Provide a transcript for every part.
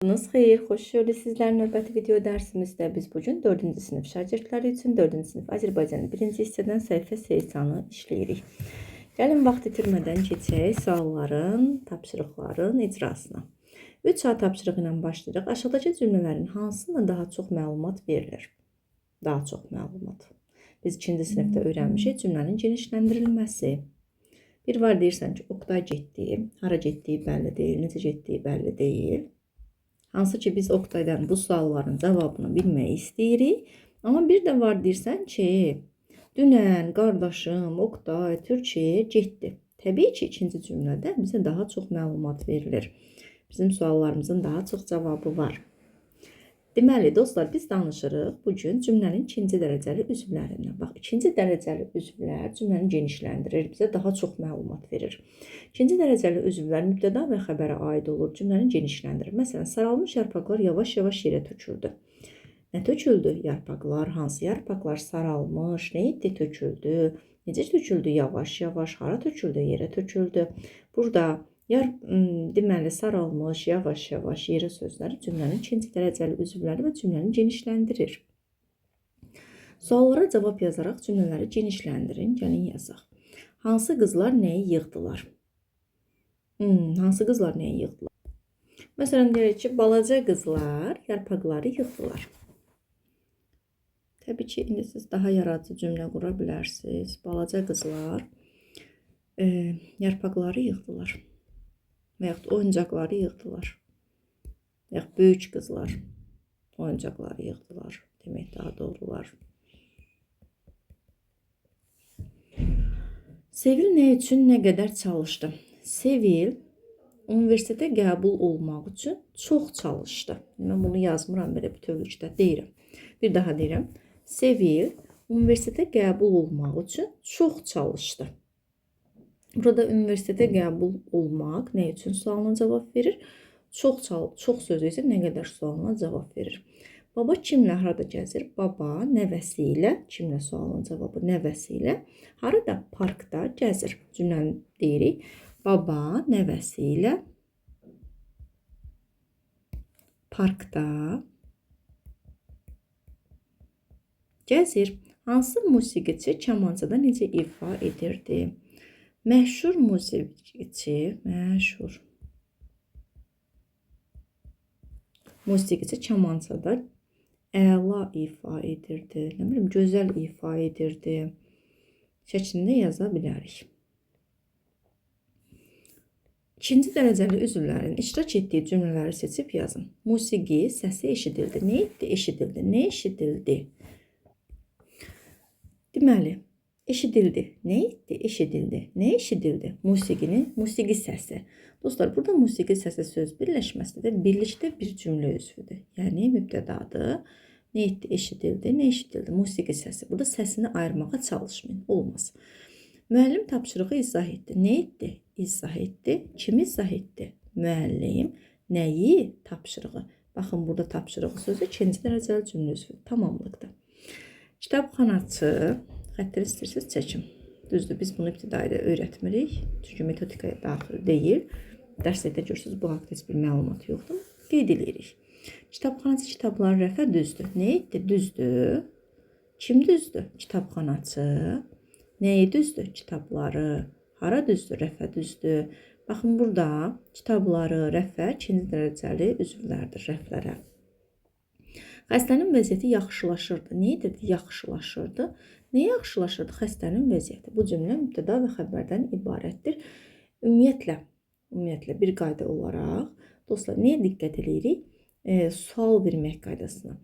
Xeyir, xoş gördük sizlər. Növbəti video dərsimizdə biz bugün 4-cü sinif şagirdləri üçün 4-cü sinif Azərbaycan 1-ci hissədən səhifə 80-ı işləyirik. Gəlin vaxt itirmədən keçək sualların, tapşırıqların icrasına. 3 saat tapşırığı ilə başlayırıq. Aşağıdakı cümlələrin hansına daha çox məlumat verilir? Daha çox məlumat. Biz 2-ci sinifdə öyrənmişik cümlənin genişləndirilməsi. Bir var deyirsən ki, Oqtay getdi, hara getdiyi bəlli deyil, necə getdiyi bəlli deyil. Hansı ki biz Oqtaydan bu sualların cavabını bilmək istəyirik. Amma bir də var deyirsən ki, dünən qardaşım Oqtay Türkiyəyə getdi. Təbii ki, ikinci cümlədə bizə daha çox məlumat verilir. Bizim suallarımızın daha çox cavabı var. Deməli, dostlar, biz danışırıq bugün cümlənin ikinci dərəcəli üzvlərindən. Bax, ikinci dərəcəli üzvlər cümləni genişləndirir, bizə daha çox məlumat verir. İkinci dərəcəli üzvlər mübtəda və xəbərə aid olur, cümləni genişləndirir. Məsələn, saralmış yarpaqlar yavaş-yavaş yerə töküldü. Nə töküldü? Yarpaqlar, hansı yarpaqlar saralmış, nə etdi töküldü? Necə töküldü? Yavaş-yavaş, hara töküldü? Yerə töküldü. Burada deməli, saralmış, yavaş-yavaş yerə sözləri cümlənin ikinci dərəcəli üzvləri və cümləni genişləndirir. Suallara cavab yazaraq cümlələri genişləndirin. Gəlin yazaq. Hansı qızlar nəyi yığdılar? Hansı qızlar nəyi yığdılar? Məsələn, deyək ki, balaca qızlar yarpaqları yığdılar. Təbii ki, indi siz daha yaradıcı cümlə qura bilərsiniz. Balaca qızlar yarpaqları yığdılar. Və yaxud oyuncaqları yığdılar. Və yaxud böyük qızlar oyuncaqları yığdılar. Demək daha doğrular. Sevil nə üçün nə qədər çalışdı? Sevil universitetə qəbul olmaq üçün çox çalışdı. Mən bunu yazmıram belə bütövlükdə deyirəm. Bir daha deyirəm. Sevil universitetə qəbul olmaq üçün çox çalışdı. Burada universitetə qəbul olmaq nə üçün sualına cavab verir? Çox sözü isə nə qədər sualına cavab verir. Baba kimlə harada gəzir? Baba nəvəsi ilə, kimlə sualının cavabı nəvəsi ilə, harada? Parkda gəzir. Cümləni deyirik. Baba nəvəsi ilə parkda gəzir. Hansı musiqiçi kamançada necə ifa edirdi? Məşhur musiqiçi kamançada əla ifa edirdi. Nə bilim, gözəl ifa edirdi. Şəklində yaza bilərik. İkinci dərəcəli üzvlərin iştirak etdiyi cümlələri seçib yazın. Musiqi səsi eşidildi. Nə etdi? Eşidildi. Nə eşidildi? Deməli, eşidildi. Nə etdi? Eşidildi. Nə eşidildi? Musiqi səsi. Dostlar, burada musiqi səsi söz birləşməsidir. Birlikdə bir cümlə üzvüdür. Yəni, mübtədadır. Nə etdi? Eşidildi. Nə eşidildi? Musiqi səsi. Burada səsini ayırmağa çalışmayın. Olmaz. Müəllim tapşırığı izah etdi. Nə etdi? İzah etdi. Kim izah etdi? Müəllim. Nəyi? Tapşırığı. Baxın, burada tapşırığı sözü ikinci dərəcəli cümlə üzvüdür. Tamamlıqdır. Kitabxanaçı, xəttləri istəyirsiniz çəkin. Düzdür, biz bunu ibtidaidə öyrətmirik. Çünki metodikaya daxil deyil. Dərslikdə görürsünüz, bu haqda heç bir məlumat yoxdur. Qeyd edirik. Kitabxanaçı kitabları rəfə düzdür. Nə etdi? Düzdür. Kim düzdür? Kitabxanaçı. Nəyi düzdür? Kitabları. Hara düzdür? Rəfə düzdür. Baxın, burada kitabları, rəfə ikinci dərəcəli üzvlərdir rəflərə. Xəstənin vəziyyəti yaxşılaşırdı. Nə edirdi? Yaxşılaşırdı. Nə yaxşılaşırdı? Xəstənin vəziyyəti. Bu cümlə mübtəda və xəbərdən ibarətdir. Ümumiyyətlə bir qayda olaraq, dostlar, nəyə diqqət edirik? Sual vermək qaydasına.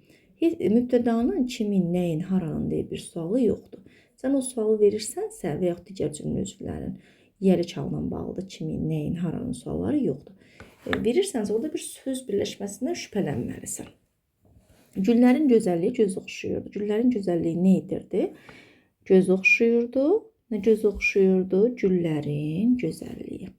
Mübtədanın kimin, nəyin, haranın deyə bir sualı yoxdur. Sən o sualı verirsənsə və yaxud digər cümlə üzvlərin yeri çalınan bağlıdır. Kimin, nəyin, haranın sualları yoxdur. Verirsənsə orada bir söz birləşməsindən şübhələnməlisən. Güllərin gözəlliyi göz oxşuyurdu. Güllərin gözəlliyi nə edirdi? Göz oxşuyurdu. Nə göz oxşuyurdu? Güllərin gözəlliyi.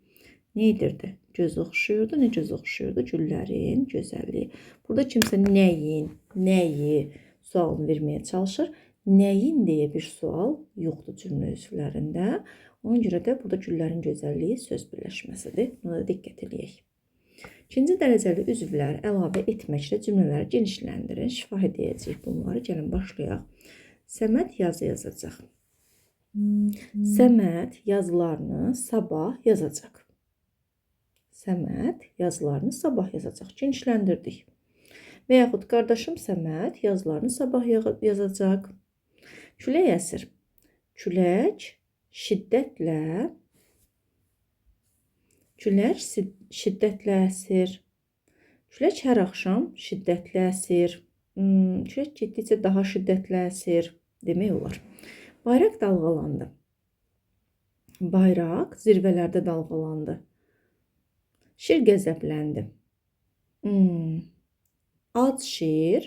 Nə edirdi? Göz oxşuyurdu. Nə göz oxşuyurdu? Güllərin gözəlliyi. Burada kimsə nəyin, nəyi sualını verməyə çalışır. Nəyin deyə bir sual yoxdur cümlə üzvlərində. Ona görə də burada güllərin gözəlliyi söz birləşməsidir. Buna da diqqət edək. İkinci dərəcəli üzvlər əlavə etməklə cümlələri genişləndirin. Şifahi edəcəyik bunları. Gəlin başlayaq. Səməd yazı yazacaq. Səməd yazılarını sabah yazacaq. Səməd yazılarını sabah yazacaq. Genişləndirdik. Və yaxud qardaşım Səməd yazılarını sabah yazacaq. Külək əsir. Külək şiddətlə əsir. Külək hər axşam şiddətlə əsir. Külək getdikcə daha şiddətlə əsir demək olar. Bayraq dalğalandı. Bayraq zirvələrdə dalğalandı. Şir qəzəbləndi. Ac şir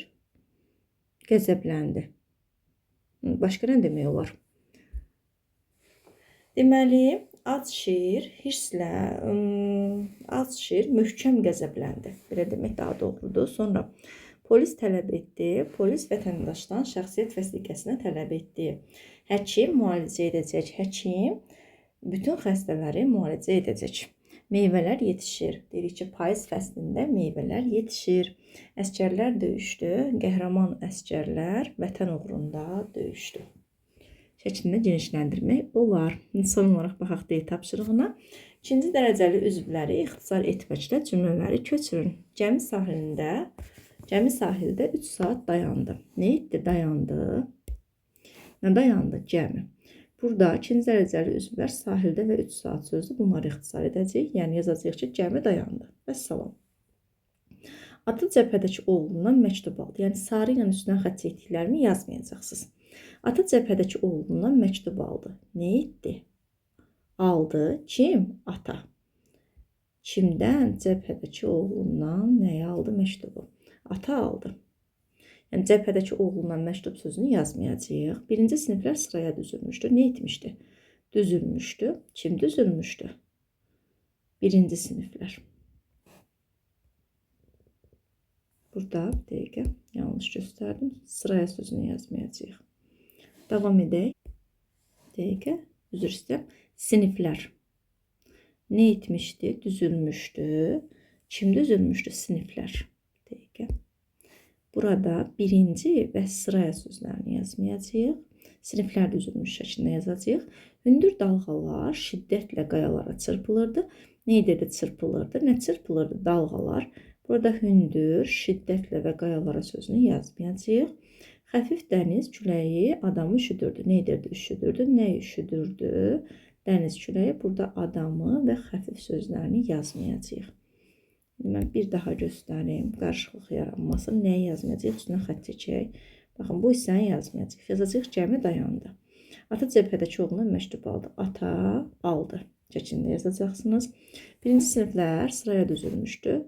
qəzəbləndi. Başqa nə demək olar? Deməli, ac şir möhkəm qəzəbləndi. Belə demək daha doğrudur. Sonra polis tələb etdi. Polis vətəndaşdan şəxsiyyət vəsiqəsini tələb etdi. Həkim müalicə edəcək. Həkim bütün xəstələri müalicə edəcək. Meyvələr yetişir. Deyirik ki, payız fəslində meyvələr yetişir. Əskərlər döyüşdü. Qəhrəman əskərlər vətən uğrunda döyüşdü. Şəklində genişləndirmək olar. Son olaraq baxaq D tapşırığına. İkinci dərəcəli üzvləri ixtisar etməklə cümlələri köçürün. Gəmi sahildə 3 saat dayandı. Nə etdi? Dayandı. Nə dayandı? Gəmi. Burada ikinci dərəcəli üzvlər sahildə və 3 saat sözü bunları ixtisar edəcək. Yəni yazacağıq ki, gəmi dayandı. Vəssalam. Ata cəbhədəki oğlundan məktub aldı. Yəni sarı ilə üstündən xətt çəkdiklərimi yazmayacaqsınız. Ata cəbhədəki oğlundan məktub aldı. Nə etdi? Aldı. Kim? Ata. Kimdən? Cəbhədəki oğlundan nəyi aldı? Məktubu. Ata aldı. Yəni cəbhədəki oğlundan məktub sözünü yazmayacağıq. Birinci siniflər sıraya düzülmüşdü. Nə etmişdi? Düzülmüşdü. Kim düzülmüşdü? Birinci siniflər. Burada bir dəqiqə yanlış göstərdim. Sıraya sözünü yazmayacağıq. Davam edək. Dəqiqə, üzr istəyirəm. Siniflər. Nə etmişdi? Düzülmüşdü. Kim düzülmüşdü? Siniflər. Dəqiqə. Burada birinci və sıraya sözlərini yazmayacağıq. Siniflər düzülmüş şəklində yazacağıq. Hündür dalğalar şiddətlə qayalara çırpılırdı. Nə edirdi? Çırpılırdı. Nə çırpılırdı? Dalğalar. Burada hündür, şiddətlə və qayalara sözünü yazmayacağıq. Xəfif dəniz küləyi adamı üşüdürdü. Nə edirdi? Üşüdürdü. Nə üşüdürdü? Dəniz küləyi. Burada adamı və xəfif sözlərini yazmayacağıq. Mən bir daha göstərim. Qarışıqlıq yaranmasın. Nəyi yazmayacağıq? Üstünə xətt çəkək. Baxın, bu hissəni yazmayacağıq. Yazacağıq gəmi dayandı. Ata cəbhədəki oğlundan məktub aldı. Ata aldı. Şəklində yazacaqsınız. Birinci siniflər sıraya düzülmüşdü.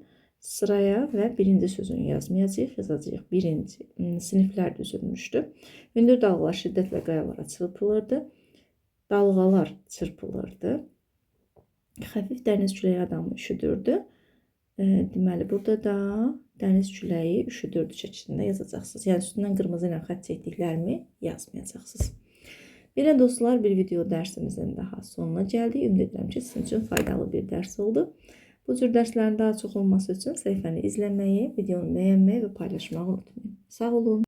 Sıraya və birinci sözünü yazmayacağıq. Yazacağıq. Birinci siniflər düzülmüşdü. Hündür dalğalar şiddətlə qayalara çırpılırdı. Dalğalar çırpılırdı. Xəfif dəniz küləyi adamı üşüdürdü. Deməli, burada da dəniz küləyi üşüdürdü şəklində yazacaqsınız. Yəni, üstündən qırmızı ilə xətt çəkdiklərimi yazmayacaqsınız. Belə dostlar, bir video dərsimizin daha sonuna gəldik. Ümid edirəm ki, sizin üçün faydalı bir dərs oldu. Bu cür dərslərin daha çox olması üçün səhifəni izləməyi, videonu bəyənməyi və paylaşmağı unutmayın. Sağ olun.